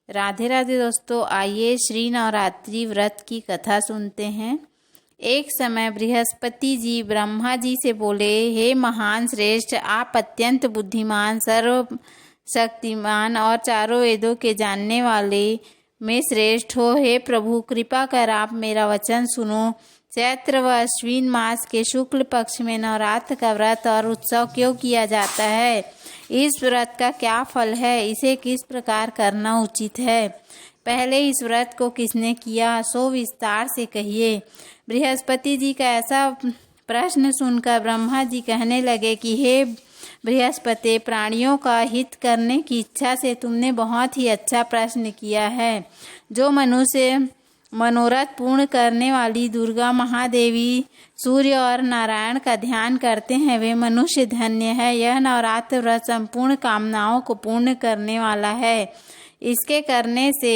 राधे राधे दोस्तों, आइए श्री नवरात्रि व्रत की कथा सुनते हैं। एक समय बृहस्पति जी ब्रह्मा जी से बोले, हे महान श्रेष्ठ, आप अत्यंत बुद्धिमान, सर्व शक्तिमान और चारों वेदों के जानने वाले में श्रेष्ठ हो। हे प्रभु, कृपा कर आप मेरा वचन सुनो। चैत्र व अश्विन मास के शुक्ल पक्ष में नवरात्र का व्रत और उत्सव क्यों किया जाता है? इस व्रत का क्या फल है? इसे किस प्रकार करना उचित है? पहले इस व्रत को किसने किया, सो विस्तार से कहिए। बृहस्पति जी का ऐसा प्रश्न सुनकर ब्रह्मा जी कहने लगे कि हे बृहस्पति, प्राणियों का हित करने की इच्छा से तुमने बहुत ही अच्छा प्रश्न किया है। जो मनुष्य मनोरथ पूर्ण करने वाली दुर्गा महादेवी, सूर्य और नारायण का ध्यान करते हैं, वे मनुष्य धन्य है। यह नवरात्र व्रत संपूर्ण कामनाओं को पूर्ण करने वाला है। इसके करने से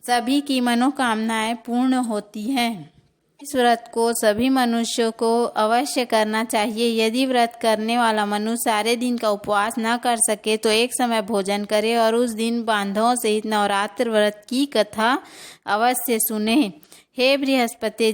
सभी की मनोकामनाएं पूर्ण होती हैं। इस व्रत को सभी मनुष्यों को अवश्य करना चाहिए। यदि व्रत करने वाला मनुष्य सारे दिन का उपवास न कर सके तो एक समय भोजन करे और उस दिन बांधवों सहित नवरात्र व्रत की कथा अवश्य सुने। हे बृहस्पति,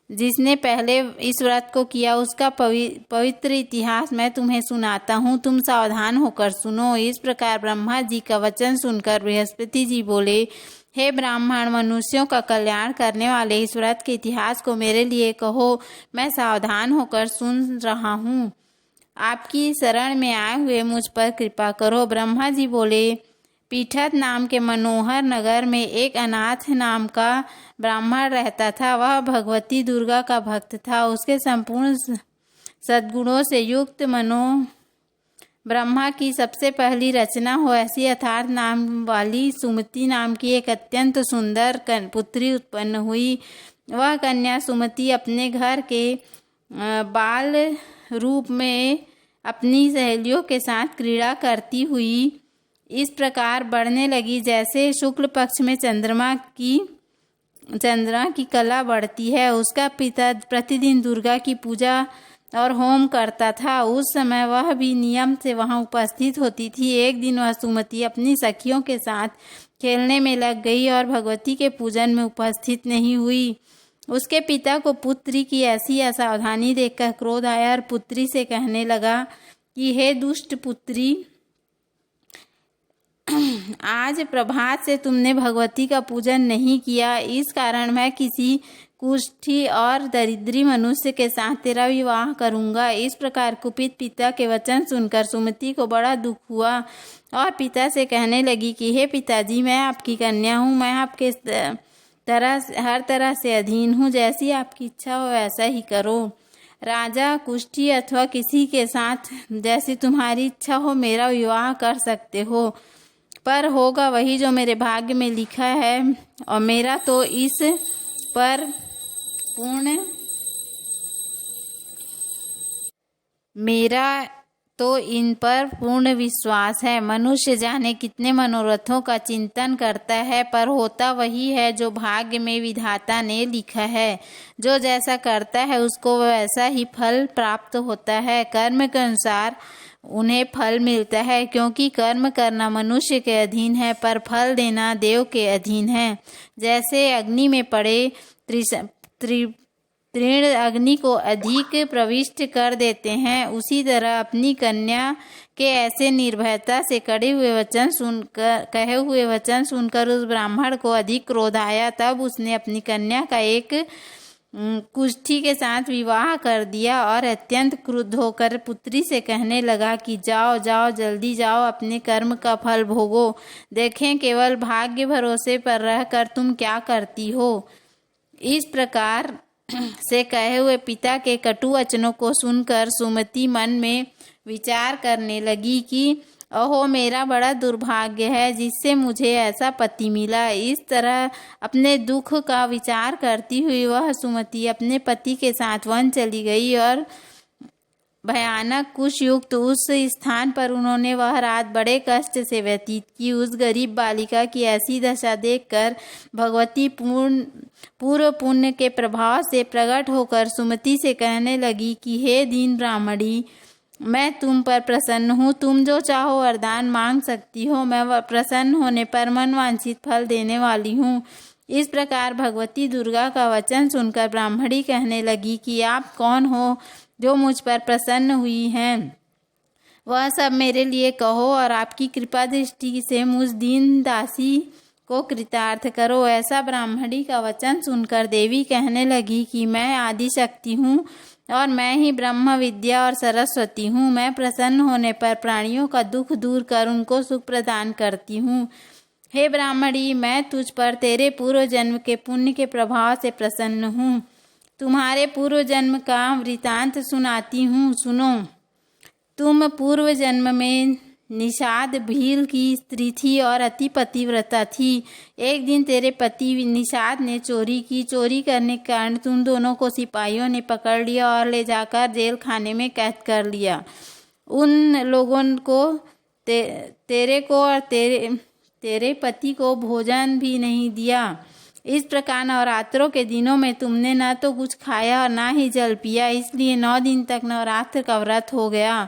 जिसने पहले इस व्रत को किया उसका पवित्र इतिहास मैं तुम्हें सुनाता हूँ, तुम सावधान होकर सुनो। इस प्रकार ब्रह्मा जी का वचन सुनकर बृहस्पति जी बोले, हे ब्राह्मण, मनुष्यों का कल्याण करने वाले इस व्रत के इतिहास को मेरे लिए कहो, मैं सावधान होकर सुन रहा हूँ। आपकी शरण में आए हुए मुझ पर कृपा करो। ब्रह्मा जी बोले, पीठत नाम के मनोहर नगर में एक अनाथ नाम का ब्राह्मण रहता था। वह भगवती दुर्गा का भक्त था। उसके संपूर्ण सद्गुणों से युक्त ब्रह्मा की सबसे पहली रचना हो ऐसी यथार्थ नाम वाली सुमति नाम की एक अत्यंत सुंदर पुत्री उत्पन्न हुई। वह कन्या सुमति अपने घर के बाल रूप में अपनी सहेलियों के साथ क्रीड़ा करती हुई इस प्रकार बढ़ने लगी, जैसे शुक्ल पक्ष में चंद्रमा की कला बढ़ती है। उसका पिता प्रतिदिन दुर्गा की पूजा और होम करता था। उस समय वह भी नियम से वहां उपस्थित होती थी। एक दिन वह सुमति अपनी सखियों के साथ खेलने में लग गई और भगवती के पूजन में उपस्थित नहीं हुई। उसके पिता को पुत्री की ऐसी असावधानी देखकर क्रोध आया और पुत्री से कहने लगा कि हे दुष्ट पुत्री, आज प्रभात से तुमने भगवती का पूजन नहीं किया। इस कारण मैं किसी कुष्ठी और दरिद्री मनुष्य के साथ तेरा विवाह करूंगा। इस प्रकार कुपित पिता के वचन सुनकर सुमति को बड़ा दुख हुआ और पिता से कहने लगी कि हे पिताजी, मैं आपकी कन्या हूँ, मैं आपके हर तरह से अधीन हूँ। जैसी आपकी इच्छा हो वैसा ही करो। राजा, कुष्ठी अथवा किसी के साथ जैसी तुम्हारी इच्छा हो मेरा विवाह कर सकते हो, पर होगा वही जो मेरे भाग्य में लिखा है। और मेरा तो इन पर पूर्ण विश्वास है। मनुष्य जाने कितने मनोरथों का चिंतन करता है, पर होता वही है जो भाग्य में विधाता ने लिखा है। जो जैसा करता है उसको वैसा ही फल प्राप्त होता है। कर्म के अनुसार उन्हें फल मिलता है, क्योंकि कर्म करना मनुष्य के अधीन है पर फल देना देव के अधीन है। जैसे अग्नि में पड़े तृण अग्नि को अधिक प्रविष्ट कर देते हैं, उसी तरह अपनी कन्या के ऐसे निर्भयता से कहे हुए वचन सुनकर उस ब्राह्मण को अधिक क्रोध आया। तब उसने अपनी कन्या का एक कुष्ठी के साथ विवाह कर दिया और अत्यंत क्रुद्ध होकर पुत्री से कहने लगा कि जाओ जाओ, जल्दी जाओ, अपने कर्म का फल भोगो। देखें केवल भाग्य भरोसे पर रहकर तुम क्या करती हो। इस प्रकार से कहे हुए पिता के कटु वचनों को सुनकर सुमति मन में विचार करने लगी कि ओहो, मेरा बड़ा दुर्भाग्य है जिससे मुझे ऐसा पति मिला। इस तरह अपने दुख का विचार करती हुई वह सुमति अपने पति के साथ वन चली गई और भयानक कुशयुक्त उस स्थान पर उन्होंने वह रात बड़े कष्ट से व्यतीत की। उस गरीब बालिका की ऐसी दशा देखकर भगवती पूर्व पुण्य के प्रभाव से प्रकट होकर सुमति से कहने लगी कि हे दीन ब्राह्मणी, मैं तुम पर प्रसन्न हूँ, तुम जो चाहो वरदान मांग सकती हो, मैं प्रसन्न होने पर मन वांछित फल देने वाली हूँ। इस प्रकार भगवती दुर्गा का वचन सुनकर ब्राह्मणी कहने लगी कि आप कौन हो जो मुझ पर प्रसन्न हुई हैं, वह सब मेरे लिए कहो और आपकी कृपा दृष्टि से मुझ दीन दासी को कृतार्थ करो। ऐसा ब्राह्मणी का वचन सुनकर देवी कहने लगी कि मैं आदि शक्ति हूँ और मैं ही ब्रह्म विद्या और सरस्वती हूँ। मैं प्रसन्न होने पर प्राणियों का दुख दूर कर उनको सुख प्रदान करती हूँ। हे ब्राह्मणी, मैं तुझ पर तेरे पूर्व जन्म के पुण्य के प्रभाव से प्रसन्न हूँ। तुम्हारे पूर्व जन्म का वृतांत सुनाती हूँ, सुनो। तुम पूर्व जन्म में निषाद भील की स्त्री थी और अति पतिव्रता थी। एक दिन तेरे पति निषाद ने चोरी की। चोरी करने के कारण तुम दोनों को सिपाहियों ने पकड़ लिया और ले जाकर जेल खाने में कैद कर लिया। उन लोगों को तेरे को और तेरे पति को भोजन भी नहीं दिया। इस प्रकार नवरात्रों के दिनों में तुमने न तो कुछ खाया और ना ही जल पिया, इसलिए 9 दिन तक नवरात्र का व्रत हो गया।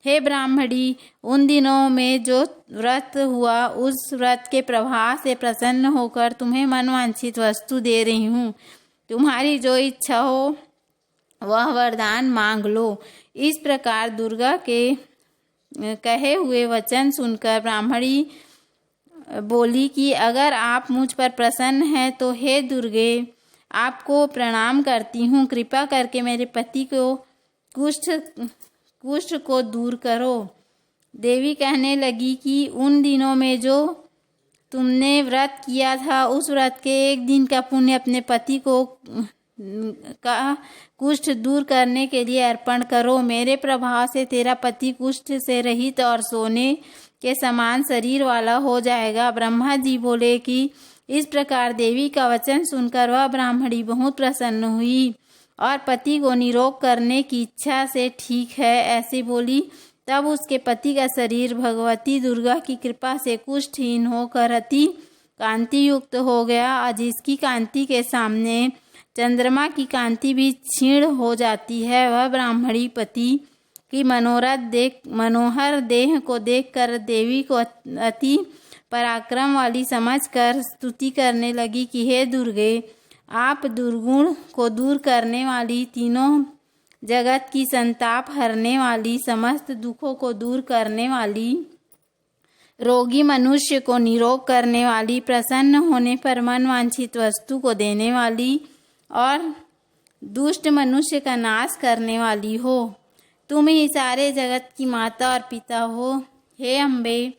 हे ब्राह्मणी, उन दिनों में जो व्रत हुआ उस व्रत के प्रभाव से प्रसन्न होकर तुम्हें मनवांछित वस्तु दे रही हूँ। तुम्हारी जो इच्छा हो वह वरदान मांग लो। इस प्रकार दुर्गा के कहे हुए वचन सुनकर ब्राह्मणी बोली कि अगर आप मुझ पर प्रसन्न हैं तो हे दुर्गे, आपको प्रणाम करती हूँ। कृपा करके मेरे पति को कुष्ठ को दूर करो। देवी कहने लगी कि उन दिनों में जो तुमने व्रत किया था उस व्रत के एक दिन का पुण्य अपने पति को का कुष्ठ दूर करने के लिए अर्पण करो। मेरे प्रभाव से तेरा पति कुष्ठ से रहित और सोने के समान शरीर वाला हो जाएगा। ब्रह्मा जी बोले कि इस प्रकार देवी का वचन सुनकर वह ब्राह्मणी बहुत प्रसन्न हुई और पति को निरोग करने की इच्छा से ठीक है ऐसी बोली। तब उसके पति का शरीर भगवती दुर्गा की कृपा से कुष्ठहीन होकर अति कांति युक्त हो गया और जिसकी कांति के सामने चंद्रमा की कांति भी क्षीण हो जाती है। वह ब्राह्मणी पति की मनोहर देह को देखकर देवी को अति पराक्रम वाली समझकर स्तुति करने लगी कि हे दुर्गे, आप दुर्गुण को दूर करने वाली, तीनों जगत की संताप हरने वाली, समस्त दुखों को दूर करने वाली, रोगी मनुष्य को निरोग करने वाली, प्रसन्न होने पर मन वांछित वस्तु को देने वाली और दुष्ट मनुष्य का नाश करने वाली हो। तुम ही सारे जगत की माता और पिता हो। हे अम्बे,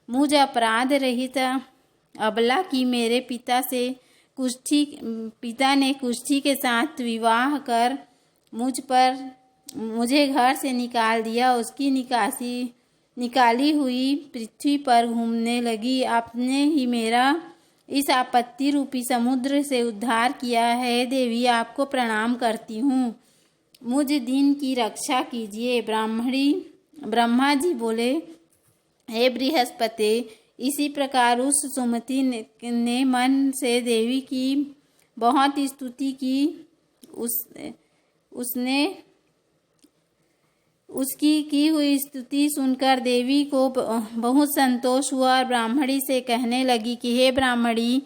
मुझ अपराध रहित अबला की मेरे पिता ने कुष्ठी के साथ विवाह कर मुझे घर से निकाल दिया। उसकी निकाली हुई पृथ्वी पर घूमने लगी। आपने ही मेरा इस आपत्ति रूपी समुद्र से उद्धार किया है। देवी, आपको प्रणाम करती हूँ, मुझ दिन की रक्षा कीजिए। ब्रह्मा जी बोले, हे बृहस्पति, इसी प्रकार उस सुमति ने मन से देवी की बहुत स्तुति की। उसने उसकी की हुई स्तुति सुनकर देवी को बहुत संतोष हुआ और ब्राह्मणी से कहने लगी कि हे ब्राह्मणी,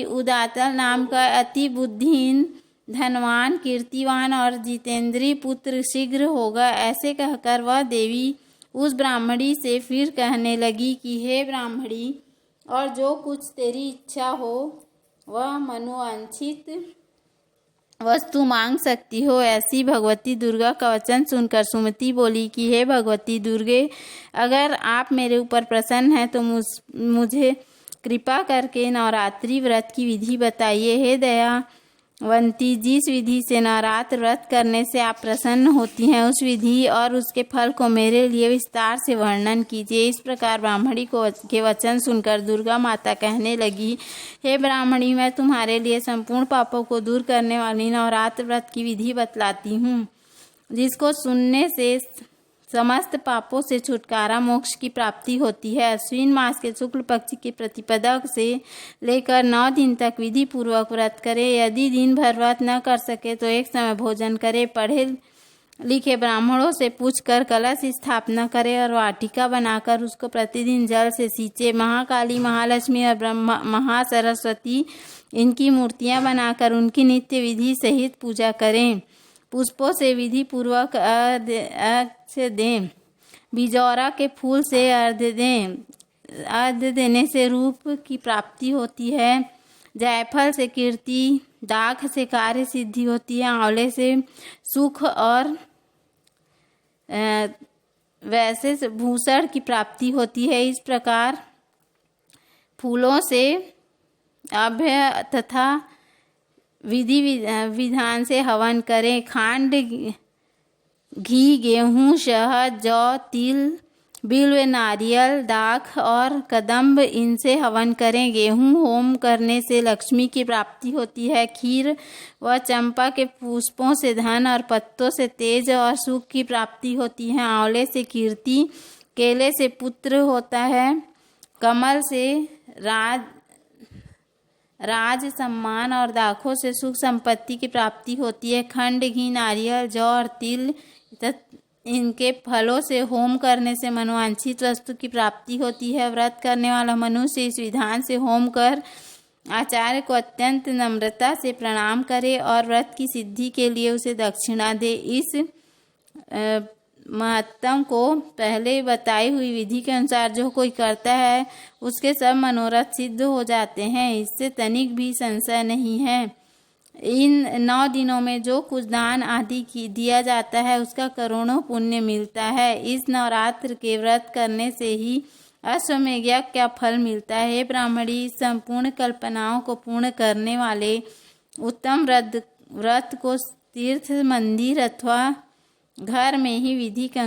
उदातल नाम का अति बुद्धिहीन, धनवान, कीर्तिवान और जितेंद्रीय पुत्र शीघ्र होगा। ऐसे कहकर वह देवी उस ब्राह्मणी से फिर कहने लगी कि हे ब्राह्मणी, और जो कुछ तेरी इच्छा हो वह मनोवांछित वस्तु मांग सकती हो। ऐसी भगवती दुर्गा का वचन सुनकर सुमति बोली कि हे भगवती दुर्गे, अगर आप मेरे ऊपर प्रसन्न हैं तो मुझे कृपा करके नवरात्रि व्रत की विधि बताइए। हे दयावंती, जिस विधि से नवरात्र व्रत करने से आप प्रसन्न होती हैं उस विधि और उसके फल को मेरे लिए विस्तार से वर्णन कीजिए। इस प्रकार ब्राह्मणी के वचन सुनकर दुर्गा माता कहने लगी, हे ब्राह्मणी, मैं तुम्हारे लिए संपूर्ण पापों को दूर करने वाली नवरात्र व्रत की विधि बतलाती हूँ, जिसको सुनने से समस्त पापों से छुटकारा, मोक्ष की प्राप्ति होती है। अश्विन मास के शुक्ल पक्ष की प्रतिपदा से लेकर 9 दिन तक विधि पूर्वक व्रत करे। यदि दिन भर व्रत न कर सके तो एक समय भोजन करे। पढ़े लिखे ब्राह्मणों से पूछकर कलश स्थापना करे और वाटिका बनाकर उसको प्रतिदिन जल से सींचे। महाकाली, महालक्ष्मी और ब्रह्मा महासरस्वती इनकी मूर्तियां बनाकर उनकी नित्य विधि सहित पूजा करें। पुष्पों से विधि पूर्वक अर्घ्य दें। बिजौरा के फूल से अर्घ्य दें। अर्घ्य देने से रूप की प्राप्ति होती है। जायफल से कीर्ति, दाख से कार्य सिद्धि होती है। आंवले से सुख और वैसे से भूषण की प्राप्ति होती है। इस प्रकार फूलों से अभय तथा विधि विधान से हवन करें। खांड, घी, गेहूँ, शहद, जौ, तिल, बिल्व, नारियल, दाख और कदम्ब इनसे हवन करें। गेहूँ होम करने से लक्ष्मी की प्राप्ति होती है। खीर व चंपा के पुष्पों से धन और पत्तों से तेज और सुख की प्राप्ति होती है। आंवले से कीर्ति, केले से पुत्र होता है। कमल से राज सम्मान और दाखों से सुख संपत्ति की प्राप्ति होती है। खंड, घी, नारियल, जौ और तिल इनके फलों से होम करने से मनोवांछित वस्तु की प्राप्ति होती है। व्रत करने वाला मनुष्य इस विधान से होम कर आचार्य को अत्यंत नम्रता से प्रणाम करे और व्रत की सिद्धि के लिए उसे दक्षिणा दे। इस महत्तम को पहले बताई हुई विधि के अनुसार जो कोई करता है उसके सब मनोरथ सिद्ध हो जाते हैं। इससे तनिक भी संशय नहीं है। इन 9 दिनों में जो कुछ दान आदि दिया जाता है उसका करोड़ों पुण्य मिलता है। इस नवरात्र के व्रत करने से ही अश्वमेध यज्ञ का फल मिलता है। ब्राह्मणी, संपूर्ण कल्पनाओं को पूर्ण करने वाले उत्तम व्रत को तीर्थ, मंदिर अथवा घर में ही विधि के